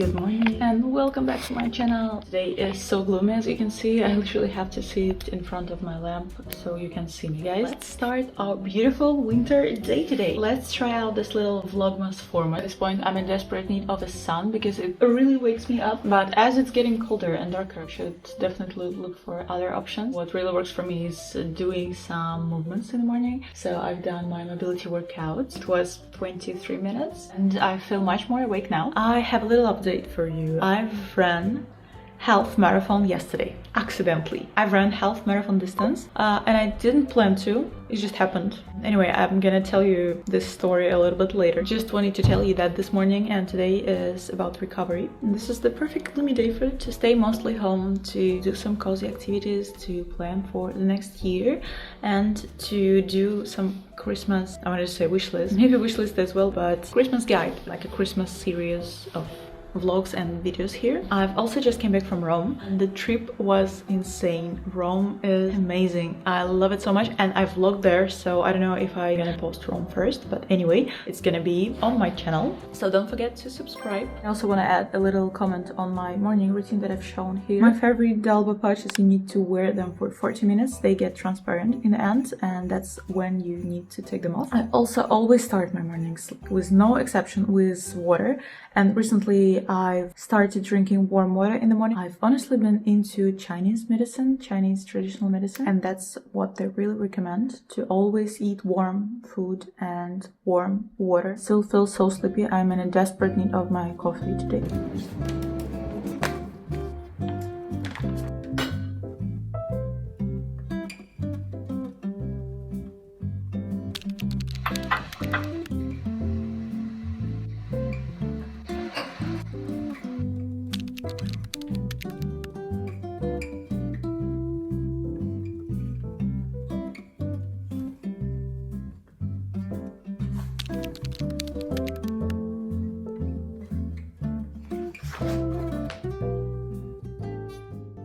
good morning and welcome back to my channel. Today is so gloomy, as you can see. I literally have to sit in front of my lamp so you can see me, guys. Let's start our beautiful winter day today. Let's try out this little vlogmas format. At this point I'm in desperate need of a sun because it really wakes me up, but as it's getting colder and darker I should definitely look for other options. What really works for me is doing some movements in the morning. So I've done my mobility workout. It was 23 minutes and I feel much more awake now. I have a little update for you. I've ran half marathon yesterday, accidentally. I've run half marathon distance and I didn't plan to, it just happened. Anyway, I'm gonna tell you this story a little bit later. Just wanted to tell you that this morning and today is about recovery. And this is the perfect gloomy day for it, to stay mostly home, to do some cozy activities, to plan for the next year, and to do some Christmas, I wanted to say wish list, maybe wish list as well, but Christmas guide, like a Christmas series of vlogs and videos here. I've also just came back from Rome and the trip was insane. Rome is amazing. I love it so much and I vlogged there, so I don't know if I'm gonna post Rome first, but anyway, it's gonna be on my channel, so don't forget to subscribe. I also want to add a little comment on my morning routine that I've shown here. My favorite Dalba pouches, you need to wear them for 40 minutes. They get transparent in the end and that's when you need to take them off. I also always start my mornings, with no exception, with water, and recently I've started drinking warm water in the morning. I've honestly been into Chinese medicine, Chinese traditional medicine, and that's what they really recommend, to always eat warm food and warm water. Still feel so sleepy. I'm in a desperate need of my coffee today.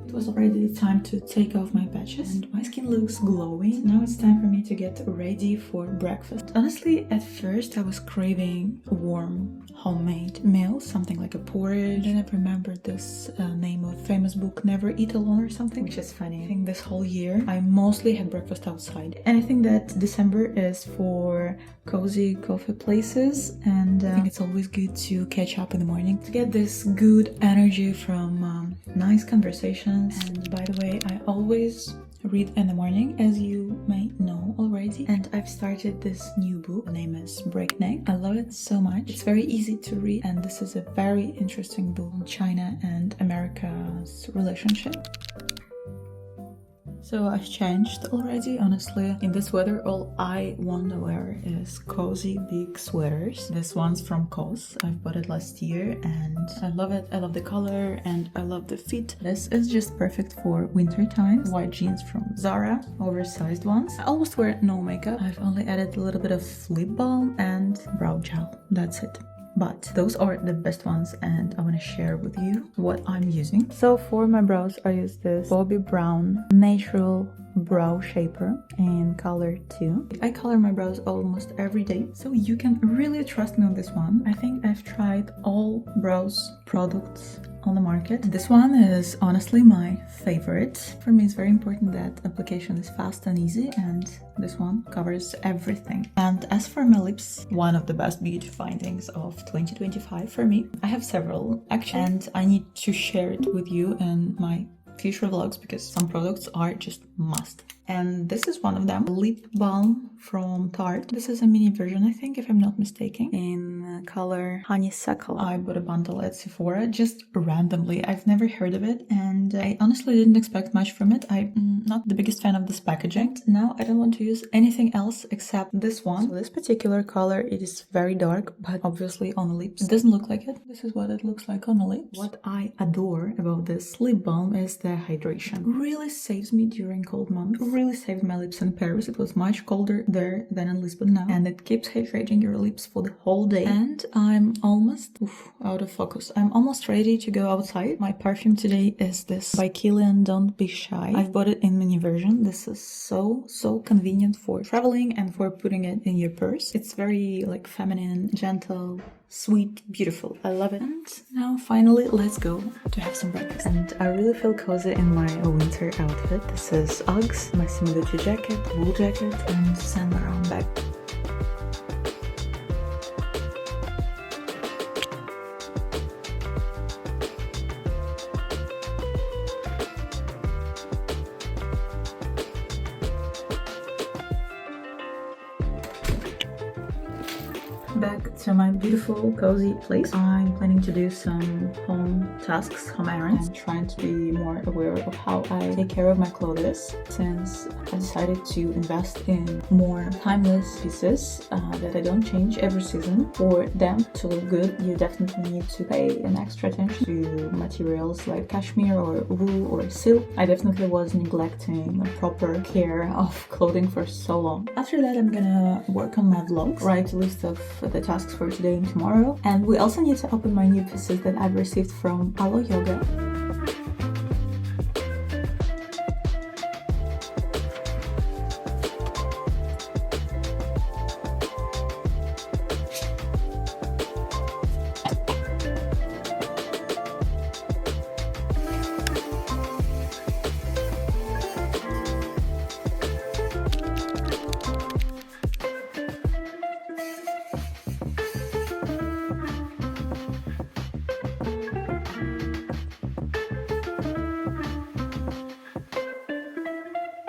It was already the time to take off my patches and my skin looks glowing. Now it's time for me to get ready for breakfast. Honestly, at first I was craving a warm homemade meal, something like a porridge. Then I remembered this name of famous book, Never Eat Alone or something, which is funny. I think this whole year I mostly had breakfast outside, and I think that December is for cozy coffee places, and I think it's always good to catch up in the morning to get this good energy from nice conversations. And by the way, I always read in the morning, as you may know already, and I've started this new book. The name is Breakneck. I love it so much. It's very easy to read and this is a very interesting book on China and America's relationship. So I've changed already, honestly. In this weather, all I want to wear is cozy big sweaters. This one's from Chores. I bought it last year and I love it. I love the color and I love the fit. This is just perfect for winter time. White jeans from Zara, oversized ones. I almost wear no makeup. I've only added a little bit of lip balm and brow gel. That's it. But those are the best ones and I want to share with you what I'm using. So for my brows I use this Bobbi Brown Natural Brow Shaper in color 2. I color my brows almost every day, so you can really trust me on this one. I think I've tried all brows products on the market. This one is honestly my favorite. For me it's very important that application is fast and easy, and this one covers everything. And as for my lips, one of the best beauty findings of 2025 for me. I have several actually, and I need to share it with you in my future vlogs because some products are just must. And this is one of them, lip balm from Tarte. This is a mini version, I think, if I'm not mistaken, in color honeysuckle. I bought a bundle at Sephora just randomly. I've never heard of it and I honestly didn't expect much from it. I'm not the biggest fan of this packaging. Now I don't want to use anything else except this one. So this particular color, it is very dark, but obviously on the lips it doesn't look like it. This is what it looks like on the lips. What I adore about this lip balm is the hydration. Really saves me during cold months. Really saved my lips in Paris. It was much colder there than in Lisbon now, and it keeps hydrating your lips for the whole day. And And I'm almost out of focus. I'm almost ready to go outside. My perfume today is this by Kilian, Don't Be Shy. I've bought it in mini version. This is so convenient for traveling and for putting it in your purse. It's very like feminine, gentle, sweet, beautiful. I love it. And now finally let's go to have some breakfast. And I really feel cozy in my winter outfit. This is Uggs, my similitude jacket, wool jacket, and Saint Laurent bag. Back to my beautiful cozy place. I'm planning to do some home tasks, home errands, and trying to be more aware of how I take care of my clothes, since I decided to invest in more timeless pieces that I don't change every season. For them to look good, you definitely need to pay an extra attention to materials like cashmere or wool or silk. I definitely was neglecting a proper care of clothing for so long. After that, I'm gonna work on my vlogs, write a list of the tasks for today and tomorrow, and we also need to open my new pieces that I've received from Alo Yoga.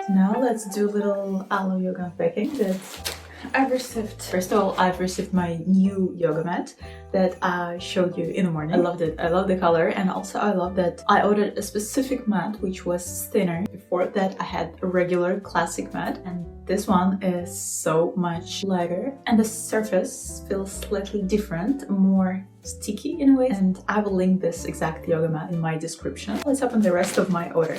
Now let's do a little Alo Yoga unpacking that I've received. First of all, I've received my new yoga mat that I showed you in the morning. I loved it. I love the color, and also I love that I ordered a specific mat which was thinner. Before that I had a regular classic mat, and this one is so much lighter and the surface feels slightly different, more sticky in a way, and I will link this exact yoga mat in my description. Let's open the rest of my order.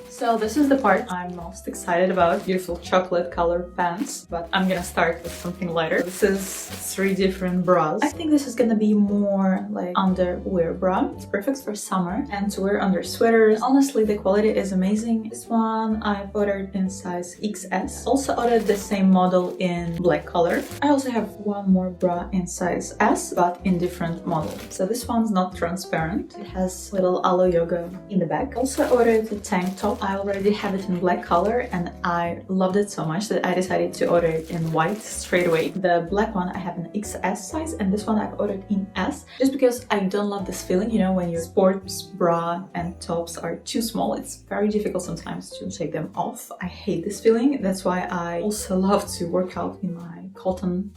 So this is the part I'm most excited about. Beautiful chocolate colored pants, but I'm gonna start with something lighter. This is 3 different bras. I think this is gonna be more like underwear bra. It's perfect for summer and to wear under sweaters. Honestly, the quality is amazing. This one I've ordered in size XS. Also ordered the same model in black color. I also have one more bra in size S, but in different model. So this one's not transparent. It has little Alo Yoga in the back. Also ordered the tank top. I already have it in black color and I loved it so much that I decided to order it in white straight away. The black one I have in XS size, and this one I've ordered in S, just because I don't love this feeling, you know, when your sports bra and tops are too small. It's very difficult sometimes to take them off. I hate this feeling. That's why I also love to work out in my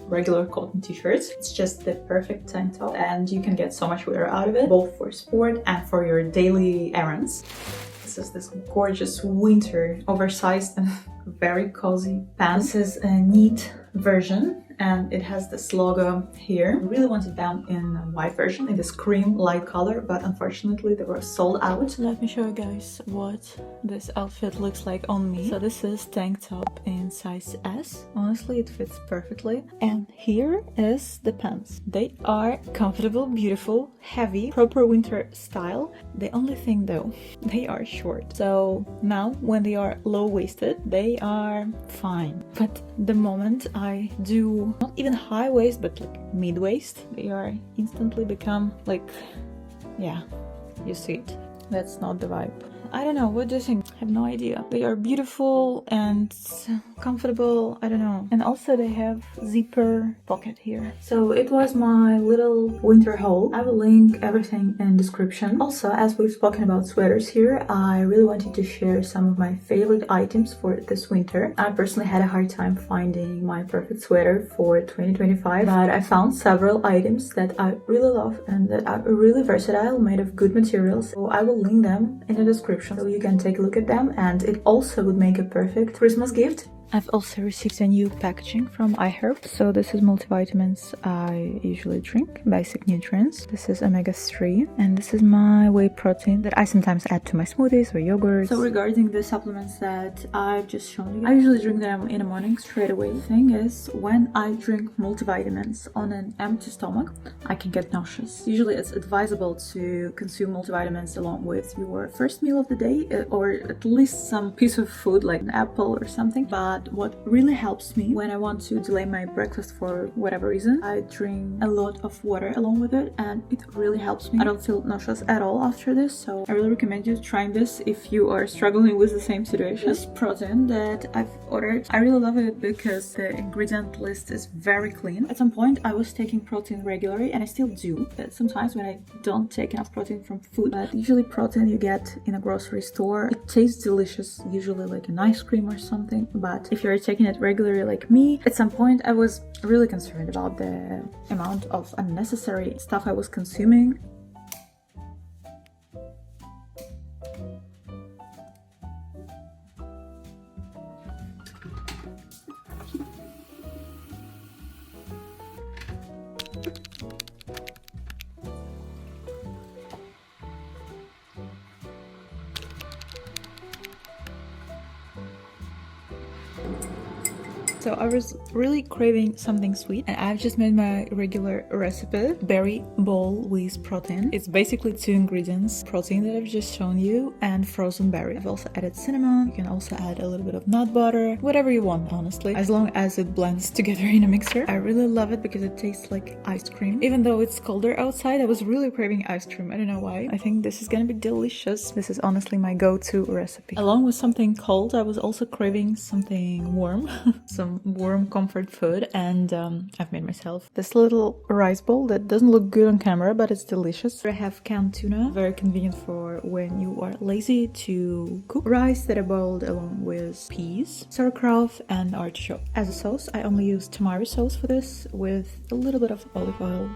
regular cotton t-shirts. It's just the perfect tank top and you can get so much wear out of it, both for sport and for your daily errands. This is this gorgeous winter oversized and very cozy pants. This is a neat version and it has this logo here. I really wanted them in a white version, in this cream light color, but unfortunately they were sold out. Let me show you guys what this outfit looks like on me. So this is tank top in size S. Honestly, it fits perfectly. And here is the pants. They are comfortable, beautiful, heavy, proper winter style. The only thing though, they are short. So now when they are low-waisted, they are fine. But the moment I do not even high waist, but like mid-waist, they are instantly become like, yeah, you see it. That's not the vibe. I don't know, what do you think? I have no idea. They are beautiful and comfortable, I don't know. And also they have zipper pocket here. So it was my little winter haul. I will link everything in description. Also, as we've spoken about sweaters here, I really wanted to share some of my favorite items for this winter. I personally had a hard time finding my perfect sweater for 2025, but I found several items that I really love and that are really versatile, made of good materials. So I will link them in the description so you can take a look at them, and it also would make a perfect Christmas gift I've also received a new packaging from iHerb. So this is multivitamins I usually drink, basic nutrients. This is omega-3 and this is my whey protein that I sometimes add to my smoothies or yogurts. So regarding the supplements that I've just shown you, I usually drink them in the morning straight away. The thing is, when I drink multivitamins on an empty stomach, I can get nauseous. Usually it's advisable to consume multivitamins along with your first meal of the day or at least some piece of food like an apple or something. But what really helps me when I want to delay my breakfast for whatever reason, I drink a lot of water along with it and it really helps me. I don't feel nauseous at all after this, so I really recommend you trying this if you are struggling with the same situation. This protein that I've ordered, I really love it because the ingredient list is very clean. At some point I was taking protein regularly and I still do, but sometimes when I don't take enough protein from food, but usually protein you get in a grocery store, it tastes delicious, usually like an ice cream or something. But if you're taking it regularly like me, at some point I was really concerned about the amount of unnecessary stuff I was consuming. So I was really craving something sweet and I've just made my regular recipe, berry bowl with protein. It's basically 2 ingredients, protein that I've just shown you and frozen berry. I've also added cinnamon. You can also add a little bit of nut butter, whatever you want honestly, as long as it blends together in a mixer. I really love it because it tastes like ice cream. Even though it's colder outside, I was really craving ice cream. I don't know why. I think this is gonna be delicious. This is honestly my go-to recipe. Along with something cold, I was also craving something warm. Some warm comfort food, and I've made myself this little rice bowl that doesn't look good on camera, but it's delicious. I have canned tuna, very convenient for when you are lazy to cook. Rice that I boiled along with peas, sauerkraut and artichoke. As a sauce, I only use tomato sauce for this with a little bit of olive oil.